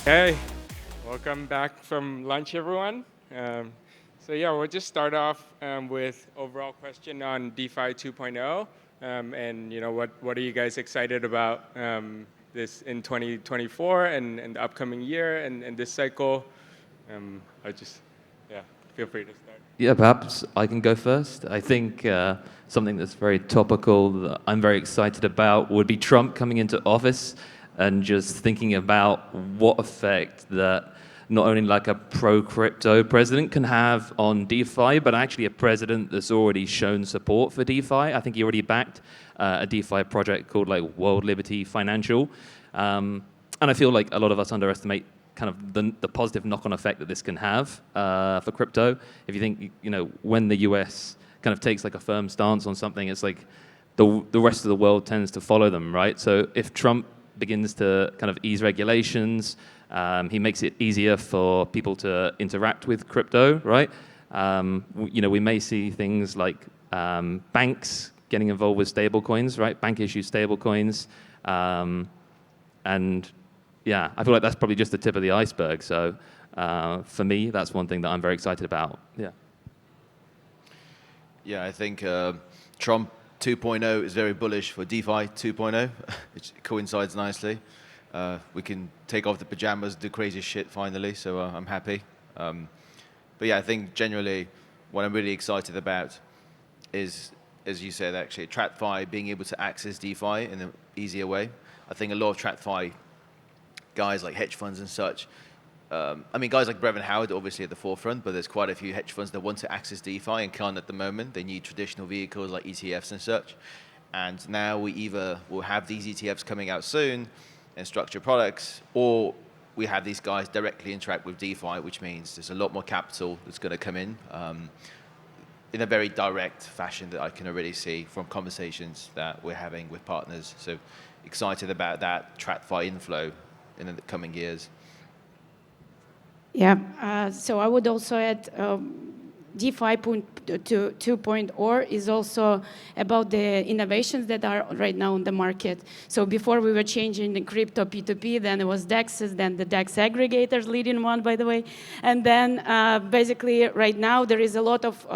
Okay, welcome back from lunch, everyone. We'll just start off with overall question on DeFi 2.0, and what are you guys excited about this in 2024 and the upcoming year and this cycle? Feel free to start. Yeah, perhaps I can go first. I think something that's very topical that I'm very excited about would be Trump coming into office and just thinking about what effect that not only like a pro-crypto president can have on DeFi, but actually a president that's already shown support for DeFi. I think he already backed a DeFi project called like World Liberty Financial. And I feel like a lot of us underestimate kind of the positive knock-on effect that this can have for crypto. If you think, when the US kind of takes like a firm stance on something, it's like the rest of the world tends to follow them, right? So if Trump begins to kind of ease regulations, he makes it easier for people to interact with crypto, right? We may see things like banks getting involved with stablecoins, right? Bank issue stablecoins, and yeah, I feel like that's probably just the tip of the iceberg. So for me, that's one thing that I'm very excited about. Yeah. Yeah, I think Trump 2.0 is very bullish for DeFi 2.0, which coincides nicely. We can take off the pajamas, do crazy shit finally, so I'm happy. But yeah, I think generally what I'm really excited about is, as you said, actually, TradFi being able to access DeFi in an easier way. I think a lot of TradFi guys like hedge funds and such, guys like Brevin Howard are obviously at the forefront, but there's quite a few hedge funds that want to access DeFi and can't at the moment. They need traditional vehicles like ETFs and such. And now we either will have these ETFs coming out soon and structured products, or we have these guys directly interact with DeFi, which means there's a lot more capital that's going to come in a very direct fashion that I can already see from conversations that we're having with partners. So excited about that TradFi inflow in the coming years. Yeah, so I would also add DeFi 2.0 is also about the innovations that are right now on the market. So before we were changing the crypto P2P, then it was DEXs, then the DEX aggregators leading one, by the way. And then basically right now there is a lot of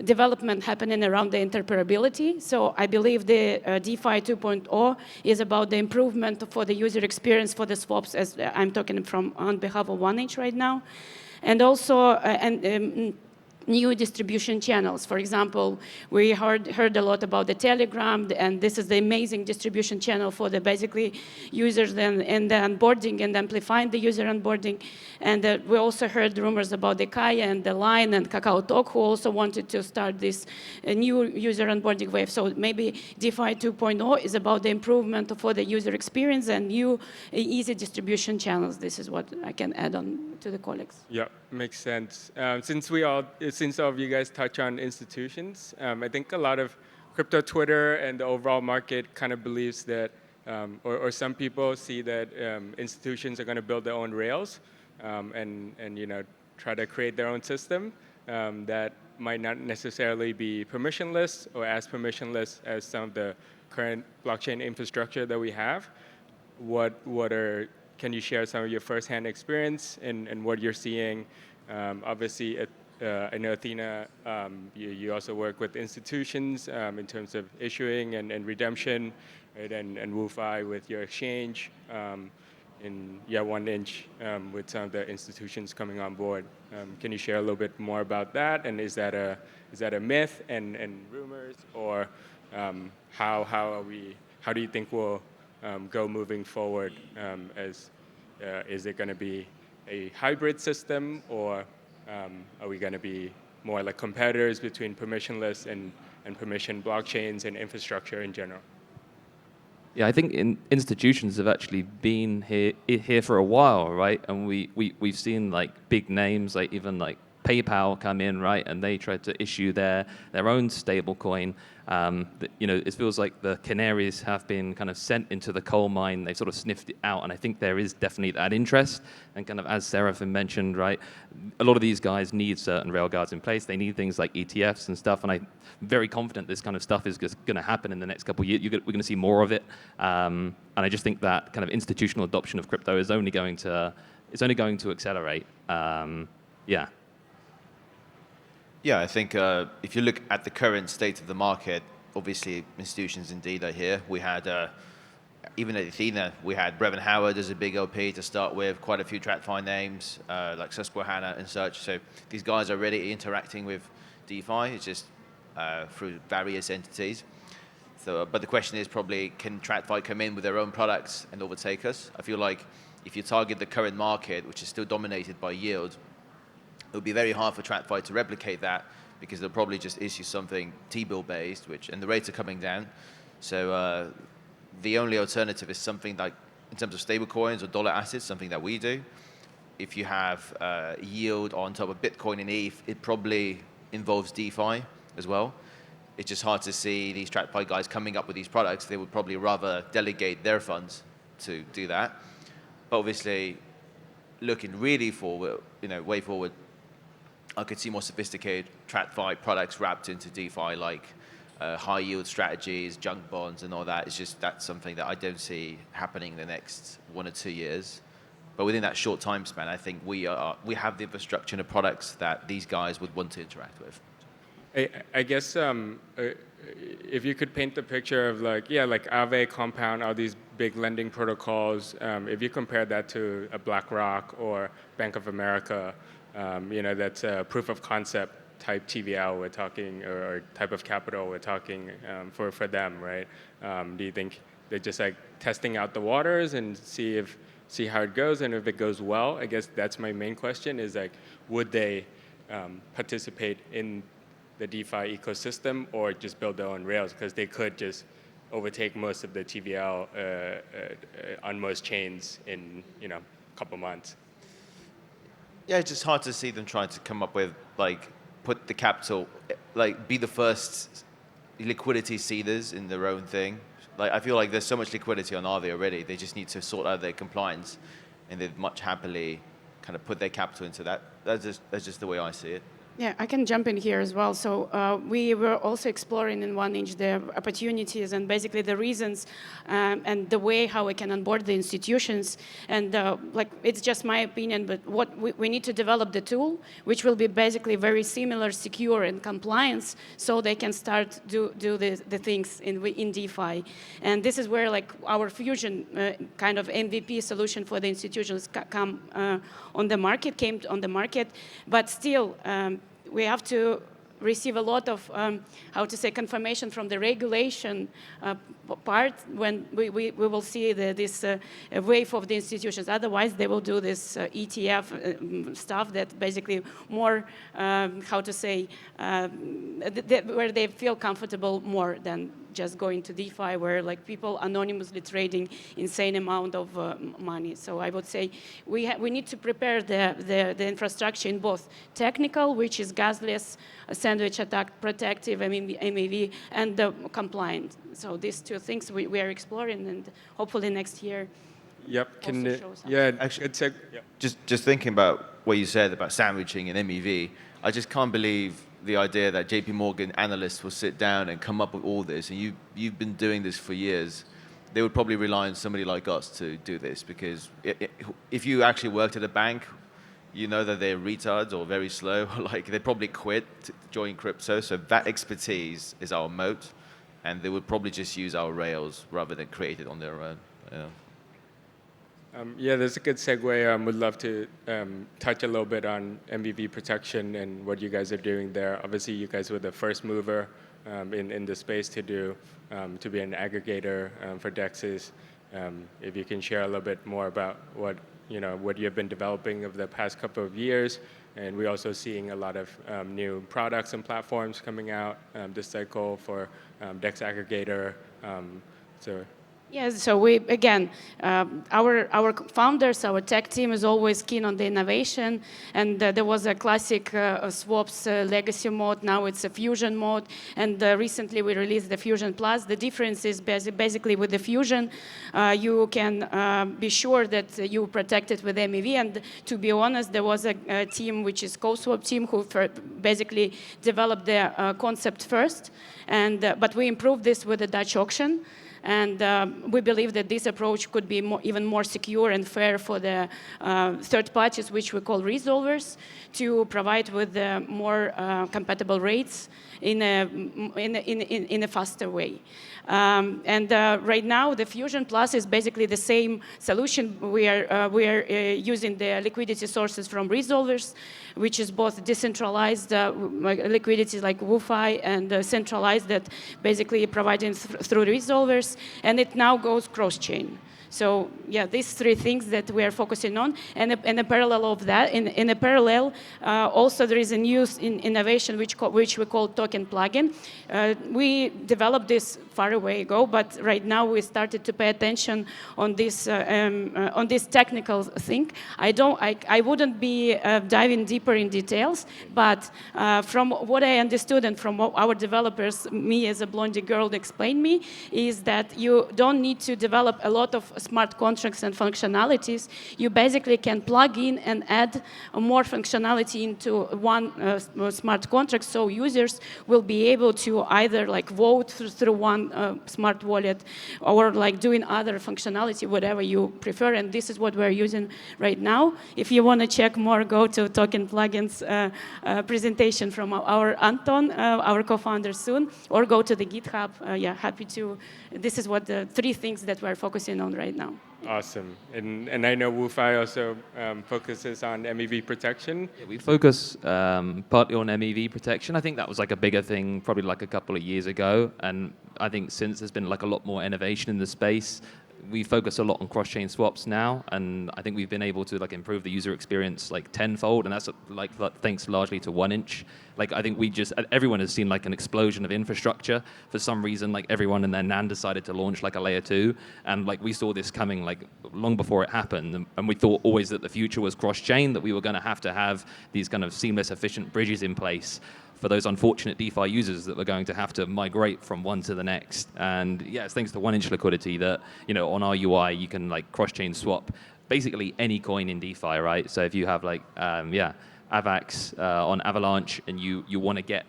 development happening around the interoperability. So I believe the DeFi 2.0 is about the improvement for the user experience for the swaps, as I'm talking from on behalf of 1inch right now. And also, new distribution channels. For example, we heard a lot about the Telegram, and this is the amazing distribution channel for the basically users and the onboarding and amplifying the user onboarding. And we also heard rumors about the Kaya and the Line and KakaoTalk, who also wanted to start this new user onboarding wave. So maybe DeFi 2.0 is about the improvement for the user experience and new easy distribution channels. This is what I can add on to the colleagues. Yeah, makes sense. Since all of you guys touch on institutions, I think a lot of crypto Twitter and the overall market kind of believes that, or some people see that institutions are going to build their own rails and try to create their own system that might not necessarily be permissionless or as permissionless as some of the current blockchain infrastructure that we have. Can you share some of your firsthand experience and what you're seeing? Obviously, I know Ethena, you also work with institutions in terms of issuing and redemption, right? And WOOFi with your exchange, in 1inch with some of the institutions coming on board. Can you share a little bit more about that? And is that a myth and rumors, or how do you think we'll go moving forward? Is it going to be a hybrid system, or are we going to be more like competitors between permissionless and permission blockchains and infrastructure in general? Yeah, I think institutions have actually been here for a while, right? And we've seen like big names, like even like PayPal come in, right, and they tried to issue their own stablecoin. It feels like the canaries have been kind of sent into the coal mine. They've sort of sniffed it out, and I think there is definitely that interest. And kind of as Seraphim mentioned, right, a lot of these guys need certain railguards in place. They need things like ETFs and stuff, and I'm very confident this kind of stuff is just going to happen in the next couple of years. We're going to see more of it, and I just think that kind of institutional adoption of crypto is only going to accelerate. Yeah. Yeah, I think if you look at the current state of the market, obviously institutions indeed are here. We had, even at Ethena, we had Brevin Howard as a big LP to start with, quite a few TradFi names like Susquehanna and such. So these guys are already interacting with DeFi, it's just through various entities. So, but the question is probably, can TradFi come in with their own products and overtake us? I feel like if you target the current market, which is still dominated by yield, it would be very hard for TradFi to replicate that because they'll probably just issue something T-bill based, and the rates are coming down. So the only alternative is something like, in terms of stablecoins or dollar assets, something that we do. If you have yield on top of Bitcoin and ETH, it probably involves DeFi as well. It's just hard to see these TradFi guys coming up with these products. They would probably rather delegate their funds to do that. But obviously, looking really forward, way forward, I could see more sophisticated TradFi products wrapped into DeFi, like high yield strategies, junk bonds, and all that. It's just that's something that I don't see happening in the next 1 or 2 years. But within that short time span, I think we have the infrastructure and the products that these guys would want to interact with. I guess if you could paint the picture of like Aave, Compound, all these big lending protocols, if you compare that to a BlackRock or Bank of America, that's a proof of concept type TVL we're talking, or type of capital we're talking for them, right? Do you think they're just like testing out the waters and see how it goes, and if it goes well? I guess that's my main question, is like, would they participate in the DeFi ecosystem or just build their own rails, because they could just overtake most of the TVL on most chains in a couple months. Yeah, it's just hard to see them trying to come up with, put the capital, be the first liquidity seeders in their own thing. I feel like there's so much liquidity on Aave already. They just need to sort out their compliance, and they'd much happily kind of put their capital into that. That's just the way I see it. Yeah, I can jump in here as well. So we were also exploring in 1inch the opportunities and basically the reasons and the way how we can onboard the institutions. And it's just my opinion, but what we need to develop the tool, which will be basically very similar, secure, and compliance, so they can start do the things in DeFi. And this is where our fusion kind of MVP solution for the institutions came on the market, but still. We have to receive a lot of, confirmation from the regulation part when we will see this wave of the institutions. Otherwise, they will do this ETF stuff that basically more, where they feel comfortable more than just going to DeFi, where people anonymously trading insane amount of money. So I would say we need to prepare the infrastructure in both technical, which is gasless, sandwich attack, protective, MEV, and compliant. So these two things we are exploring, and hopefully next year. Yep. Actually, just thinking about what you said about sandwiching and MEV, I just can't believe the idea that JP Morgan analysts will sit down and come up with all this, and you've been doing this for years. They would probably rely on somebody like us to do this, because if you actually worked at a bank, you know that they're retards or very slow, they probably quit to join crypto. So that expertise is our moat, and they would probably just use our rails rather than create it on their own. That's a good segue. Would love to touch a little bit on MVV protection and what you guys are doing there. Obviously, you guys were the first mover in the space to be an aggregator for DEXs. If you can share a little bit more about what you've been developing over the past couple of years, and we're also seeing a lot of new products and platforms coming out this cycle for DEX aggregator. Yes, so we again, our founders, our tech team is always keen on the innovation, and there was a classic swaps legacy mode. Now it's a fusion mode, and recently we released the Fusion Plus. The difference is basically with the fusion, you can be sure that you protect it with MEV. And to be honest, there was a team which is CoSwap team who basically developed the concept first, and but we improved this with the Dutch auction. And we believe that this approach could be even more secure and fair for the third parties, which we call resolvers, to provide with more compatible rates in a faster way. And right now, the Fusion Plus is basically the same solution. We are using the liquidity sources from resolvers, which is both decentralized liquidity like WOOFi and centralized that basically providing through resolvers, and it now goes cross-chain. So yeah, these three things that we are focusing on, and in a parallel of that, in a parallel, also there is a new innovation which we call token plugin. We developed this far away ago, but right now we started to pay attention on this technical thing. I wouldn't be diving deeper in details, but from what I understood and from what our developers, me as a blondie girl, explained me, is that you don't need to develop a lot of smart contracts and functionalities. You basically can plug in and add more functionality into one smart contract, so users will be able to either like vote through one smart wallet or like doing other functionality, whatever you prefer, and this is what we're using right now. If you want to check more, go to Token Plugins presentation from our Anton, our co-founder soon, or go to the GitHub. Yeah, happy to. This is what the three things that we're focusing on right now. Awesome. And I know WOOFi also focuses on MEV protection. Yeah, we focus partly on MEV protection. I think that was like a bigger thing probably like a couple of years ago. And I think since there's been like a lot more innovation in the space, we focus a lot on cross-chain swaps now, and I think we've been able to like improve the user experience like tenfold, and that's like thanks largely to 1inch. Like I think everyone has seen like an explosion of infrastructure. For some reason, like everyone and their nan decided to launch like a layer 2, and like we saw this coming like long before it happened, and we thought always that the future was cross-chain, that we were going to have these kind of seamless, efficient bridges in place for those unfortunate DeFi users that were going to have to migrate from one to the next. And yeah, it's thanks to 1inch liquidity that, you know, on our UI, you can like cross-chain swap basically any coin in DeFi, right? So if you have like, AVAX on Avalanche and you want to get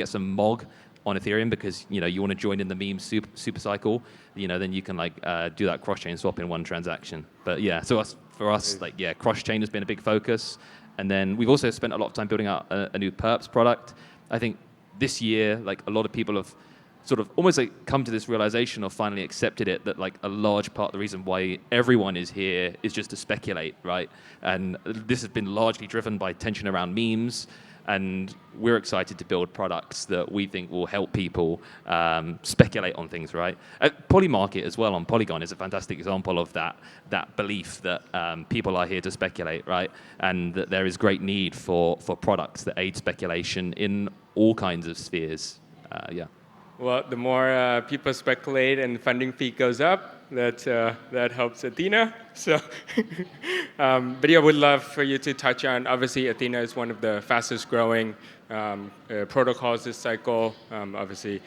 some MOG on Ethereum because, you know, you want to join in the meme super cycle, you know, then you can like do that cross-chain swap in one transaction. But yeah, so for us, like, yeah, cross-chain has been a big focus. And then we've also spent a lot of time building out a new perps product. I think this year, like a lot of people have sort of almost like come to this realization or finally accepted it that like a large part of the reason why everyone is here is just to speculate, right? And this has been largely driven by tension around memes. And we're excited to build products that we think will help people speculate on things, right? Polymarket as well on Polygon is a fantastic example of that belief that people are here to speculate, right? And that there is great need for products that aid speculation in all kinds of spheres. Yeah. Well, the more people speculate and funding fee goes up, that helps Ethena. So, but yeah, would love for you to touch on. Obviously, Ethena is one of the fastest growing protocols this cycle. Obviously,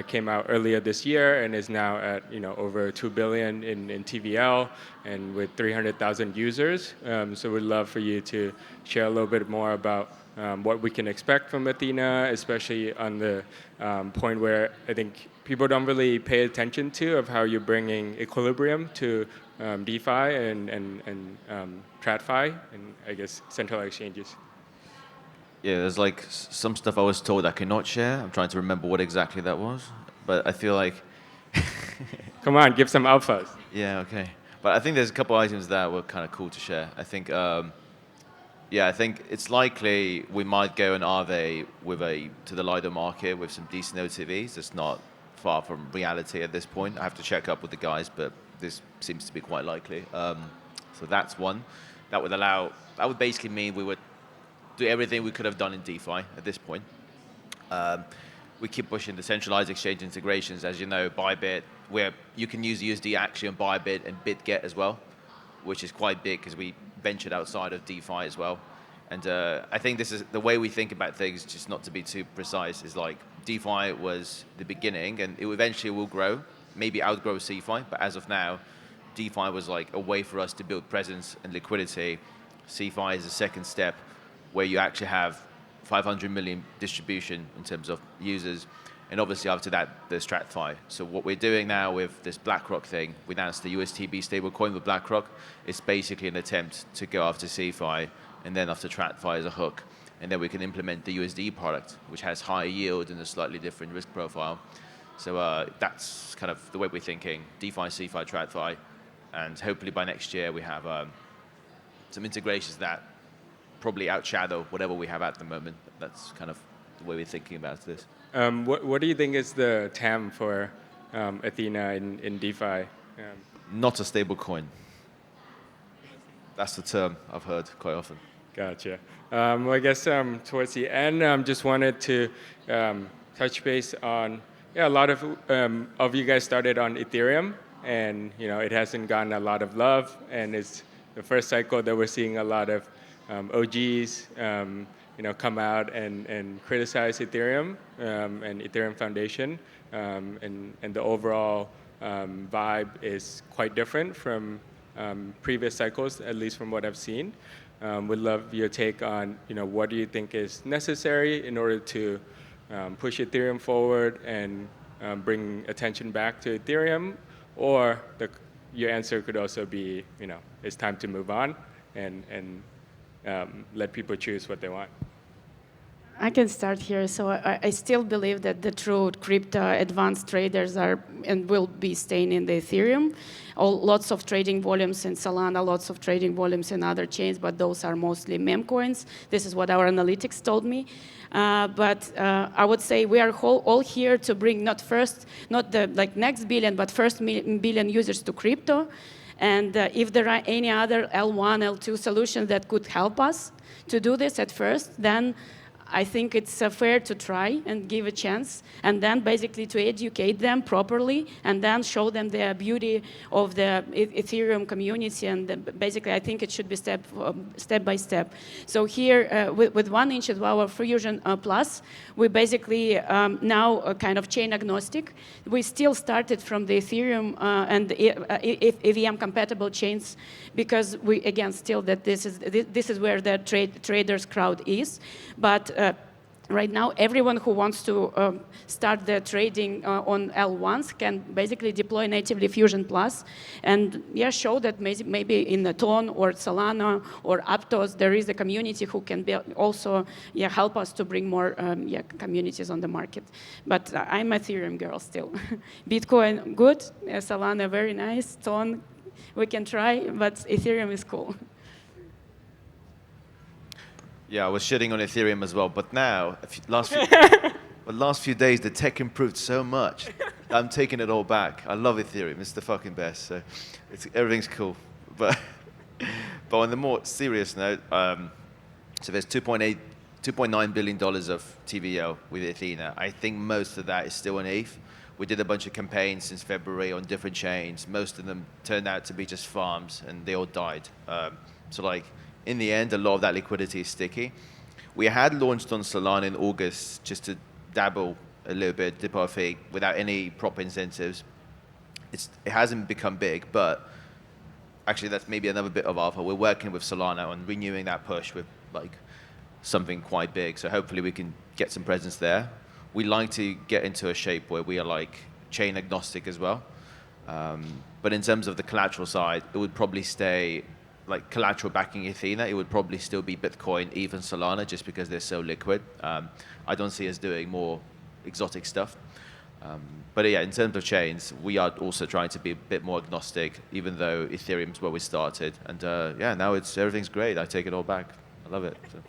came out earlier this year and is now at over 2 billion in TVL and with 300,000 users. So, we'd love for you to share a little bit more about what we can expect from Ethena, especially on the point where I think people don't really pay attention to of how you're bringing equilibrium to DeFi and TradFi and I guess central exchanges. Yeah, there's like some stuff I was told I cannot share. I'm trying to remember what exactly that was, but I feel like... Come on, give some alphas. Yeah, okay. But I think there's a couple items that were kind of cool to share. I think... I think it's likely we might go an RV to the LIDAR market with some decent OTVs. It's not far from reality at this point. I have to check up with the guys, but this seems to be quite likely. So that's one. That would basically mean we would do everything we could have done in DeFi at this point. we keep pushing the centralized exchange integrations. As you know, Bybit, where you can use USD actually on Bybit and BitGet as well, which is quite big because we ventured outside of DeFi as well. And I think this is the way we think about things, just not to be too precise, is like DeFi was the beginning and it eventually will grow, maybe outgrow CeFi, but as of now, DeFi was like a way for us to build presence and liquidity. CeFi is the second step where you actually have 500 million distribution in terms of users. And obviously after that, there's TradFi. So what we're doing now with this BlackRock thing, we announced the USTB stablecoin with BlackRock. It's basically an attempt to go after CeFi and then after TradFi as a hook. And then we can implement the USD product, which has higher yield and a slightly different risk profile. So that's kind of the way we're thinking, DeFi, CeFi, TradFi. And hopefully by next year, we have some integrations that probably outshadow whatever we have at the moment. That's kind of the way we're thinking about this. What do you think is the TAM for Ethena in DeFi? Not a stable coin. That's the term I've heard quite often. Gotcha. Well, I guess towards the end, just wanted to touch base on, a lot of you guys started on Ethereum, and it hasn't gotten a lot of love, and it's the first cycle that we're seeing a lot of OGs come out and criticize Ethereum and Ethereum Foundation, and the overall vibe is quite different from previous cycles, at least from what I've seen. Would love your take on what do you think is necessary in order to push Ethereum forward and bring attention back to Ethereum, or your answer could also be it's time to move on and let people choose what they want. I can start here. So I still believe that the true crypto advanced traders are and will be staying in the Ethereum. Lots of trading volumes in Solana, lots of trading volumes in other chains, but those are mostly meme coins. This is what our analytics told me. But I would say we are all here to bring not the next billion, but first billion users to crypto. And if there are any other L1, L2 solutions that could help us to do this at first, then I think it's fair to try and give a chance, and then basically to educate them properly, and then show them the beauty of the Ethereum community. And basically, I think it should be step by step. So here, with 1 inch of our Fusion Plus, we basically now kind of chain agnostic. We still started from the Ethereum and EVM compatible chains, because we again still that this is where the traders crowd is, but. Right now, everyone who wants to start the trading on L1s can basically deploy natively Fusion Plus, and show that maybe in the Ton or Solana or Aptos there is a community who can also help us to bring more communities on the market. But I'm a Ethereum girl still. Bitcoin good, Solana very nice, Ton we can try, but Ethereum is cool. Yeah, I was shitting on Ethereum as well, but now, last few days, the tech improved so much. I'm taking it all back. I love Ethereum. It's the fucking best. So everything's cool. But on the more serious note, so there's $2.9 billion of TVL with Ethena. I think most of that is still in ETH. We did a bunch of campaigns since February on different chains. Most of them turned out to be just farms, and they all died. In the end, a lot of that liquidity is sticky. We had launched on Solana in August just to dabble a little bit, dip our feet, without any proper incentives. It hasn't become big, but actually that's maybe another bit of alpha. We're working with Solana on renewing that push with something quite big. So hopefully we can get some presence there. We like to get into a shape where we are chain agnostic as well. But in terms of the collateral side, it would probably stay collateral backing Ethena, it would probably still be Bitcoin, even Solana, just because they're so liquid. I don't see us doing more exotic stuff. But in terms of chains, we are also trying to be a bit more agnostic, even though Ethereum's where we started. And now everything's great. I take it all back. I love it. So.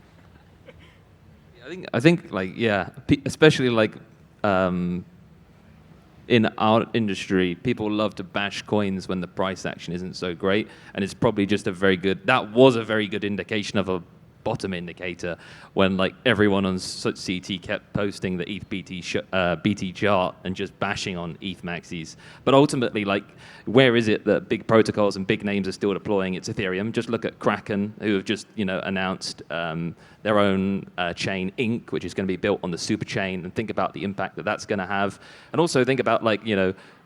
I think especially in our industry, people love to bash coins when the price action isn't so great, and it's probably just that was a very good indication of a bottom indicator when like everyone on CT kept posting the ETH BT chart and just bashing on ETH maxis. But ultimately, like, where is it that big protocols and big names are still deploying? It's Ethereum. Just look at Kraken, who have just, announced their own chain, Inc., which is going to be built on the super chain, and think about the impact that that's going to have. And also think about, like,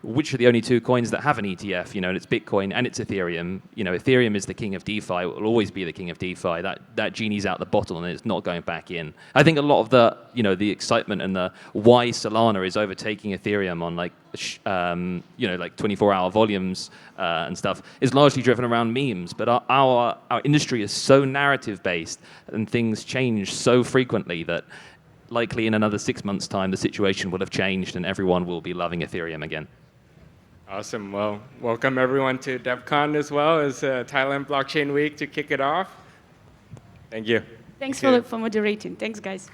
which are the only two coins that have an ETF, and it's Bitcoin and it's Ethereum. Ethereum is the king of DeFi. It will always be the king of DeFi. That genie's out the bottle and it's not going back in. I think a lot of the, the excitement and the why Solana is overtaking Ethereum on like 24-hour volumes and stuff is largely driven around memes. But our industry is so narrative-based and things change so frequently that likely in another 6 months' time, the situation will have changed and everyone will be loving Ethereum again. Awesome. Well, welcome everyone to DevCon as well as Thailand Blockchain Week to kick it off. Thank you. Thanks for moderating. Thanks, guys.